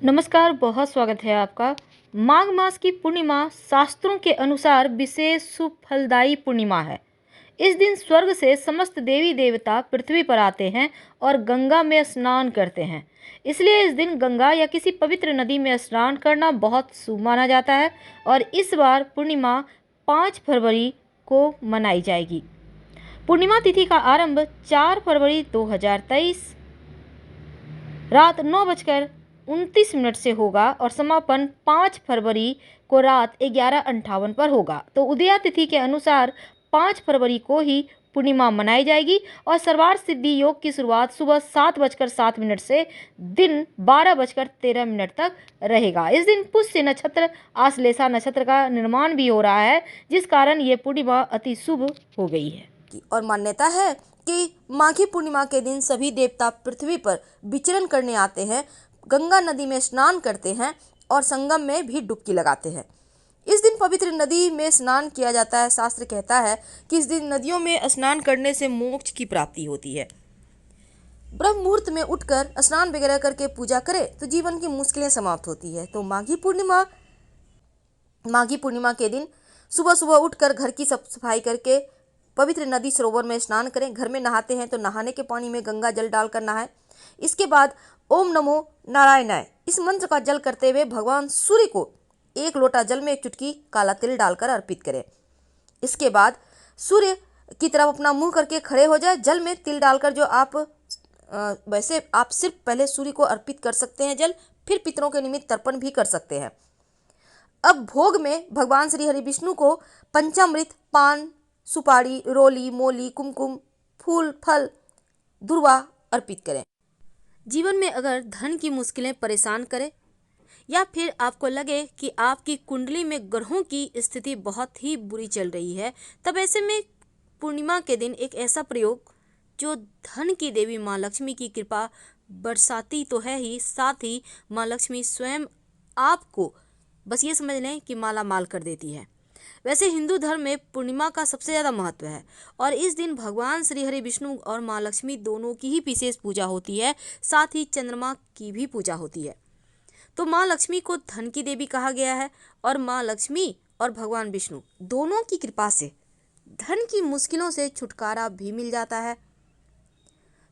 नमस्कार, बहुत स्वागत है आपका। माघ मास की पूर्णिमा शास्त्रों के अनुसार विशेष शुभ फलदायी पूर्णिमा है। इस दिन स्वर्ग से समस्त देवी देवता पृथ्वी पर आते हैं और गंगा में स्नान करते हैं। इसलिए इस दिन गंगा या किसी पवित्र नदी में स्नान करना बहुत शुभ माना जाता है और इस बार पूर्णिमा 5 फरवरी को मनाई जाएगी। पूर्णिमा तिथि का आरंभ 4 फरवरी 2023 रात 9:29 से होगा और समापन 5 फरवरी को रात 11:58 पर होगा। तो उदया तिथि के अनुसार 5 फरवरी को ही पूर्णिमा मनाई जाएगी और सर्वार्थ सिद्धि योग की शुरुआत सुबह 7:07 से दिन 12:13 तक रहेगा। इस दिन पुष्य नक्षत्र आश्लेषा नक्षत्र का निर्माण भी हो रहा है, जिस कारण ये पूर्णिमा अति शुभ हो गई है। और मान्यता है कि माघी पूर्णिमा के दिन सभी देवता पृथ्वी पर विचरण करने आते हैं, गंगा नदी में स्नान करते हैं और संगम में भी डुबकी लगाते हैं। इस दिन पवित्र नदी में स्नान किया जाता है। शास्त्र कहता है कि इस दिन नदियों में स्नान करने से मोक्ष की प्राप्ति होती है। ब्रह्म मुहूर्त में उठकर स्नान वगैरह करके पूजा करें तो जीवन की मुश्किलें समाप्त होती है। तो माघी पूर्णिमा के दिन सुबह सुबह उठकर घर की साफ सफाई करके पवित्र नदी सरोवर में स्नान करें। घर में नहाते हैं तो नहाने के पानी में गंगा जल डालकर नहाएं। इसके बाद ओम नमो नारायणाय इस मंत्र का जल करते हुए भगवान सूर्य को 1 लोटा जल में 1 चुटकी काला तिल डालकर अर्पित करें। इसके बाद सूर्य की तरफ अपना मुंह करके खड़े हो जाए। जल में तिल डालकर जो वैसे आप सिर्फ पहले सूर्य को अर्पित कर सकते हैं जल, फिर पितरों के निमित्त तर्पण भी कर सकते हैं। अब भोग में भगवान श्री हरि विष्णु को पंचामृत, पान, सुपारी, रोली, मोली, कुमकुम, फूल, फल, दुर्वा अर्पित करें। जीवन में अगर धन की मुश्किलें परेशान करें या फिर आपको लगे कि आपकी कुंडली में ग्रहों की स्थिति बहुत ही बुरी चल रही है, तब ऐसे में पूर्णिमा के दिन एक ऐसा प्रयोग जो धन की देवी माँ लक्ष्मी की कृपा बरसाती तो है ही, साथ ही माँ लक्ष्मी स्वयं आपको बस ये समझ लें कि माला माल कर देती है। वैसे हिंदू धर्म में पूर्णिमा का सबसे ज़्यादा महत्व है और इस दिन भगवान श्री हरि विष्णु और माँ लक्ष्मी दोनों की ही विशेष पूजा होती है, साथ ही चंद्रमा की भी पूजा होती है। तो माँ लक्ष्मी को धन की देवी कहा गया है और माँ लक्ष्मी और भगवान विष्णु दोनों की कृपा से धन की मुश्किलों से छुटकारा भी मिल जाता है।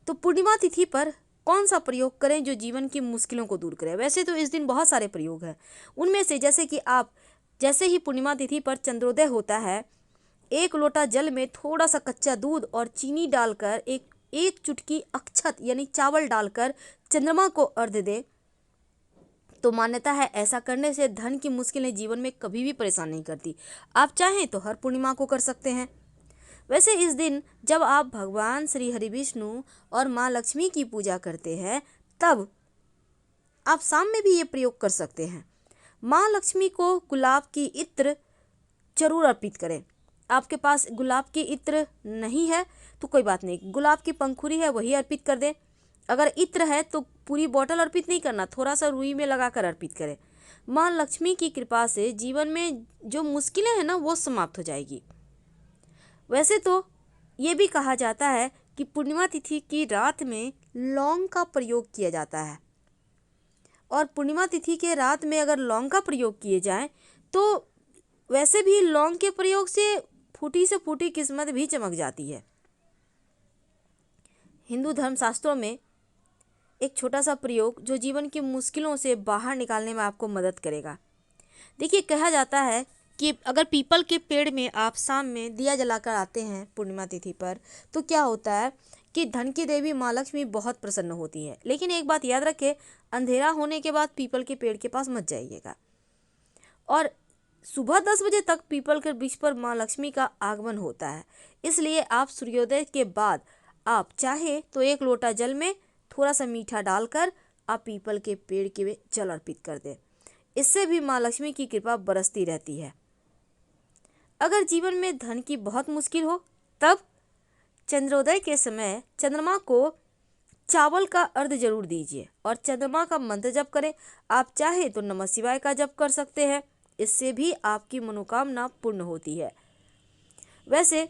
तो पूर्णिमा तिथि पर कौन सा प्रयोग करें जो जीवन की मुश्किलों को दूर करे? वैसे तो इस दिन बहुत सारे प्रयोग हैं, उनमें से जैसे कि आप जैसे ही पूर्णिमा तिथि पर चंद्रोदय होता है, 1 लोटा जल में थोड़ा सा कच्चा दूध और चीनी डालकर एक चुटकी अक्षत यानी चावल डालकर चंद्रमा को अर्घ्य दे। तो मान्यता है ऐसा करने से धन की मुश्किलें जीवन में कभी भी परेशान नहीं करती। आप चाहें तो हर पूर्णिमा को कर सकते हैं। वैसे इस दिन जब आप भगवान श्री हरि विष्णु और माँ लक्ष्मी की पूजा करते हैं, तब आप शाम में भी ये प्रयोग कर सकते हैं। माँ लक्ष्मी को गुलाब की इत्र जरूर अर्पित करें। आपके पास गुलाब की इत्र नहीं है तो कोई बात नहीं, गुलाब की पंखुड़ी है वही अर्पित कर दें। अगर इत्र है तो पूरी बोतल अर्पित नहीं करना, थोड़ा सा रुई में लगाकर अर्पित करें। माँ लक्ष्मी की कृपा से जीवन में जो मुश्किलें हैं ना, वो समाप्त हो जाएगी। वैसे तो ये भी कहा जाता है कि पूर्णिमा तिथि की रात में लौंग का प्रयोग किया जाता है और पूर्णिमा तिथि के रात में अगर लौंग का प्रयोग किए जाए तो वैसे भी लौंग के प्रयोग से फूटी से फूटी किस्मत भी चमक जाती है। हिंदू धर्म शास्त्रों में एक छोटा सा प्रयोग जो जीवन की मुश्किलों से बाहर निकालने में आपको मदद करेगा। देखिए, कहा जाता है कि अगर पीपल के पेड़ में आप शाम में दिया जलाकर आते हैं पूर्णिमा तिथि पर, तो क्या होता है कि धन की देवी माँ लक्ष्मी बहुत प्रसन्न होती है। लेकिन एक बात याद रखें, अंधेरा होने के बाद पीपल के पेड़ के पास मत जाइएगा और सुबह 10 बजे तक पीपल के वृक्ष पर माँ लक्ष्मी का आगमन होता है। इसलिए आप सूर्योदय के बाद आप चाहे तो 1 लोटा जल में थोड़ा सा मीठा डालकर आप पीपल के पेड़ के जल अर्पित कर दें। इससे भी माँ लक्ष्मी की कृपा बरसती रहती है। अगर जीवन में धन की बहुत मुश्किल हो, तब चंद्रोदय के समय चंद्रमा को चावल का अर्घ्य जरूर दीजिए और चंद्रमा का मंत्र जप करें। आप चाहे तो नमः शिवाय का जप कर सकते हैं, इससे भी आपकी मनोकामना पूर्ण होती है। वैसे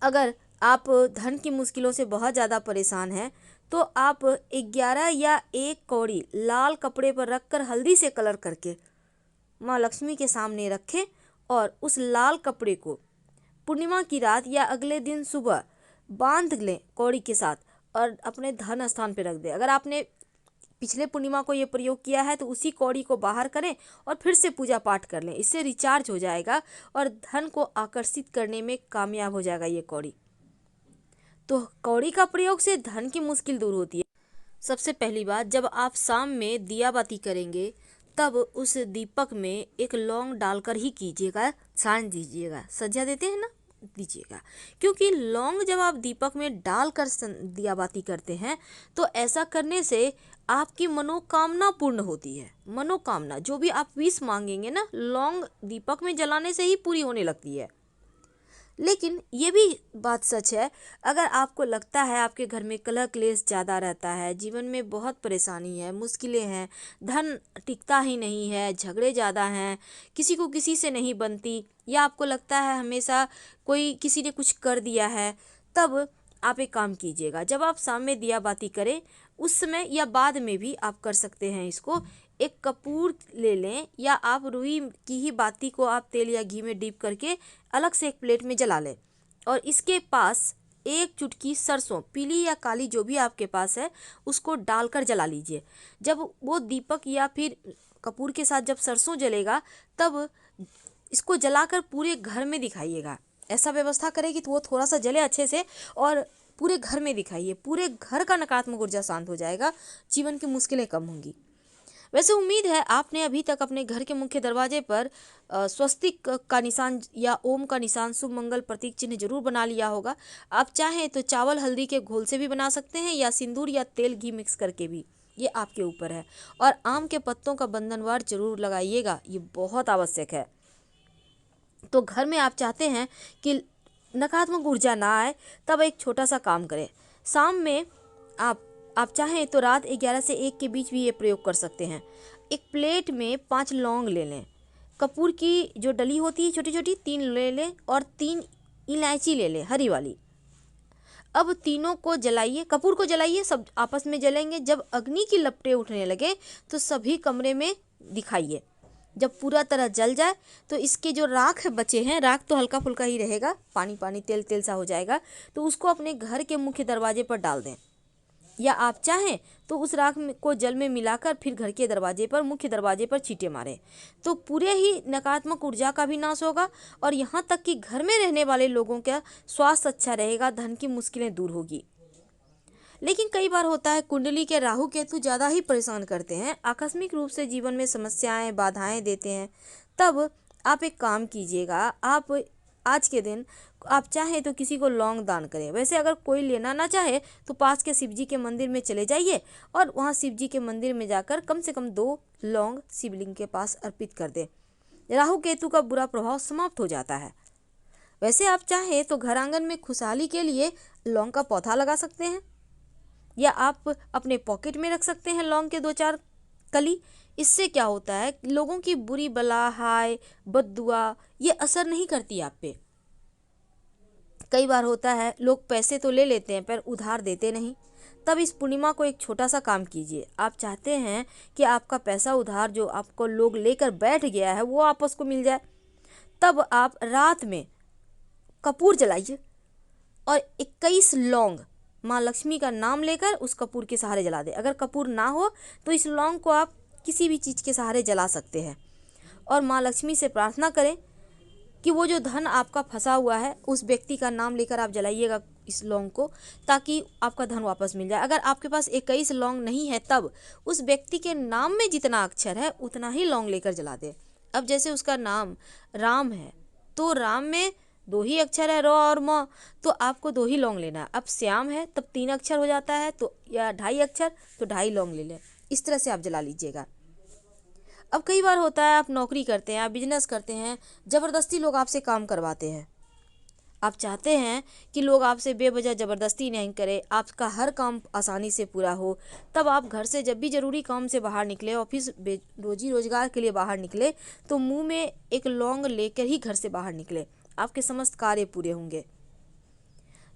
अगर आप धन की मुश्किलों से बहुत ज़्यादा परेशान हैं तो आप 11 या 1 कौड़ी लाल कपड़े पर रखकर हल्दी से कलर करके माँ लक्ष्मी के सामने रखें और उस लाल कपड़े को पूर्णिमा की रात या अगले दिन सुबह बांध लें कौड़ी के साथ और अपने धन स्थान पर रख दें। अगर आपने पिछले पूर्णिमा को ये प्रयोग किया है तो उसी कौड़ी को बाहर करें और फिर से पूजा पाठ कर लें। इससे रिचार्ज हो जाएगा और धन को आकर्षित करने में कामयाब हो जाएगा ये कौड़ी। तो कौड़ी का प्रयोग से धन की मुश्किल दूर होती है। सबसे पहली बात, जब आप शाम में दिया बाती करेंगे तब उस दीपक में एक लौंग डालकर ही कीजिएगा, छान दीजिएगा। सज्जा देते हैं ना, दीजिएगा, क्योंकि लौंग जब आप दीपक में डालकर दिया बाती करते हैं तो ऐसा करने से आपकी मनोकामना पूर्ण होती है। मनोकामना जो भी आप विश मांगेंगे ना, लौंग दीपक में जलाने से ही पूरी होने लगती है। लेकिन ये भी बात सच है, अगर आपको लगता है आपके घर में कलह क्लेश ज़्यादा रहता है, जीवन में बहुत परेशानी है, मुश्किलें हैं, धन टिकता ही नहीं है, झगड़े ज़्यादा हैं, किसी को किसी से नहीं बनती, या आपको लगता है हमेशा कोई किसी ने कुछ कर दिया है, तब आप एक काम कीजिएगा। जब आप शाम में दिया बाती करें उस समय या बाद में भी आप कर सकते हैं इसको, एक कपूर ले लें या आप रुई की ही बाती को आप तेल या घी में डीप करके अलग से एक प्लेट में जला लें और इसके पास एक चुटकी सरसों, पीली या काली जो भी आपके पास है, उसको डालकर जला लीजिए। जब वो दीपक या फिर कपूर के साथ जब सरसों जलेगा तब इसको जलाकर पूरे घर में दिखाइएगा। ऐसा व्यवस्था करें कि वो थोड़ा सा जले अच्छे से और पूरे घर में दिखाइए। पूरे घर का नकारात्मक ऊर्जा शांत हो जाएगा, जीवन की मुश्किलें कम होंगी। वैसे उम्मीद है आपने अभी तक अपने घर के मुख्य दरवाजे पर स्वस्तिक का निशान या ओम का निशान, शुभ मंगल प्रतीक चिन्ह जरूर बना लिया होगा। आप चाहें तो चावल हल्दी के घोल से भी बना सकते हैं या सिंदूर या तेल घी मिक्स करके भी, ये आपके ऊपर है। और आम के पत्तों का बंधनवार जरूर लगाइएगा, ये बहुत आवश्यक है। तो घर में आप चाहते हैं कि नकारात्मक ऊर्जा ना आए, तब एक छोटा सा काम करें। शाम में आप चाहें तो रात 11 से 1 के बीच भी ये प्रयोग कर सकते हैं। एक प्लेट में 5 लौंग ले लें, कपूर की जो डली होती है छोटी छोटी 3 ले लें और 3 इलायची ले लें हरी वाली। अब तीनों को जलाइए, कपूर को जलाइए, सब आपस में जलेंगे। जब अग्नि की लपटें उठने लगे तो सभी कमरे में दिखाइए। जब पूरा तरह जल जाए तो इसके जो राख बचे हैं, राख तो हल्का फुल्का ही रहेगा, पानी पानी तेल तेल सा हो जाएगा, तो उसको अपने घर के मुख्य दरवाजे पर डाल दें। या आप चाहें तो उस राख को जल में मिलाकर फिर घर के दरवाजे पर, मुख्य दरवाजे पर छींटे मारें, तो पूरे ही नकारात्मक ऊर्जा का भी नाश होगा और यहाँ तक कि घर में रहने वाले लोगों का स्वास्थ्य अच्छा रहेगा, धन की मुश्किलें दूर होगी। लेकिन कई बार होता है कुंडली के राहु केतु ज़्यादा ही परेशान करते हैं, आकस्मिक रूप से जीवन में समस्याएं बाधाएं देते हैं। तब आप एक काम कीजिएगा, आप आज के दिन आप चाहें तो किसी को लौंग दान करें। वैसे अगर कोई लेना ना चाहे तो पास के शिव जी के मंदिर में चले जाइए और वहाँ शिव जी के मंदिर में जाकर कम से कम 2 लौंग शिवलिंग के पास अर्पित कर दें। राहु केतु का बुरा प्रभाव समाप्त हो जाता है। वैसे आप चाहें तो घर आंगन में खुशहाली के लिए लौंग का पौधा लगा सकते हैं या आप अपने पॉकेट में रख सकते हैं लौंग के 2-4 कली। इससे क्या होता है, लोगों की बुरी बला, हाय, बद्दुआ ये असर नहीं करती आप पे। कई बार होता है लोग पैसे तो ले लेते हैं पर उधार देते नहीं। तब इस पूर्णिमा को एक छोटा सा काम कीजिए। आप चाहते हैं कि आपका पैसा उधार जो आपको लोग लेकर बैठ गया है वो आपस को मिल जाए, तब आप रात में कपूर जलाइए और 21 लौंग माँ लक्ष्मी का नाम लेकर उस कपूर के सहारे जला दें। अगर कपूर ना हो तो इस लौंग को आप किसी भी चीज़ के सहारे जला सकते हैं और माँ लक्ष्मी से प्रार्थना करें कि वो जो धन आपका फंसा हुआ है उस व्यक्ति का नाम लेकर आप जलाइएगा इस लौंग को, ताकि आपका धन वापस मिल जाए। अगर आपके पास 21 लौंग नहीं है तब उस व्यक्ति के नाम में जितना अक्षर है उतना ही लौंग लेकर जला दें। अब जैसे उसका नाम राम है तो राम में 2 ही अक्षर है, र और म, तो आपको 2 ही लौंग लेना है। अब श्याम है तब 3 अक्षर हो जाता है, तो या 2.5 अक्षर तो 2.5 लौंग ले लें। इस तरह से आप जला लीजिएगा। अब कई बार होता है आप नौकरी करते हैं, आप बिजनेस करते हैं, ज़बरदस्ती लोग आपसे काम करवाते हैं। आप चाहते हैं कि लोग आपसे बेवजह ज़बरदस्ती नहीं करें, आपका हर काम आसानी से पूरा हो। तब आप घर से जब भी ज़रूरी काम से बाहर निकले, ऑफिस रोजी रोजगार के लिए बाहर निकले, तो मुंह में एक लौंग लेकर ही घर से बाहर निकले, आपके समस्त कार्य पूरे होंगे।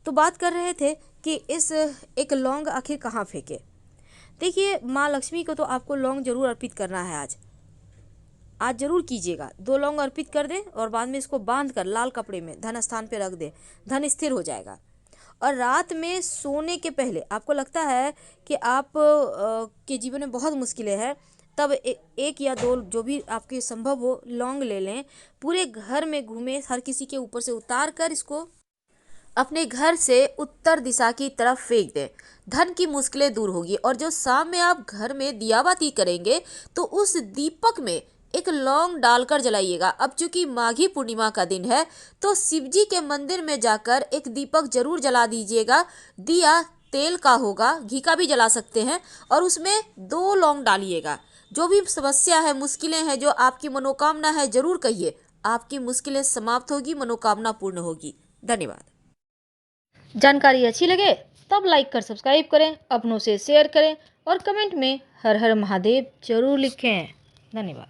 तो बात कर रहे थे कि इस एक लौंग आखिर कहाँ फेंके। देखिए, माँ लक्ष्मी को तो आपको लौंग जरूर अर्पित करना है आज जरूर कीजिएगा। 2 लौंग अर्पित कर दें और बाद में इसको बांध कर लाल कपड़े में धन स्थान पे रख दें, धन स्थिर हो जाएगा। और रात में सोने के पहले आपको लगता है कि आप के जीवन में बहुत मुश्किलें हैं, तब एक या 2 जो भी आपके संभव हो लौंग ले लें, पूरे घर में घूमें, हर किसी के ऊपर से उतार कर इसको अपने घर से उत्तर दिशा की तरफ फेंक दें। धन की मुश्किलें दूर होगी। और जो शाम में आप घर में दियाबाती करेंगे तो उस दीपक में एक लौंग डालकर जलाइएगा। अब चूंकि माघी पूर्णिमा का दिन है तो शिव जी के मंदिर में जाकर एक दीपक जरूर जला दीजिएगा। दिया तेल का होगा, घी का भी जला सकते हैं, और उसमें 2 लौंग डालिएगा। जो भी समस्या है, मुश्किलें हैं, जो आपकी मनोकामना है, जरूर कहिए, आपकी मुश्किलें समाप्त होगी, मनोकामना पूर्ण होगी। धन्यवाद। जानकारी अच्छी लगे तब लाइक कर सब्सक्राइब करें, अपनों से शेयर करें और कमेंट में हर हर महादेव जरूर लिखें। धन्यवाद।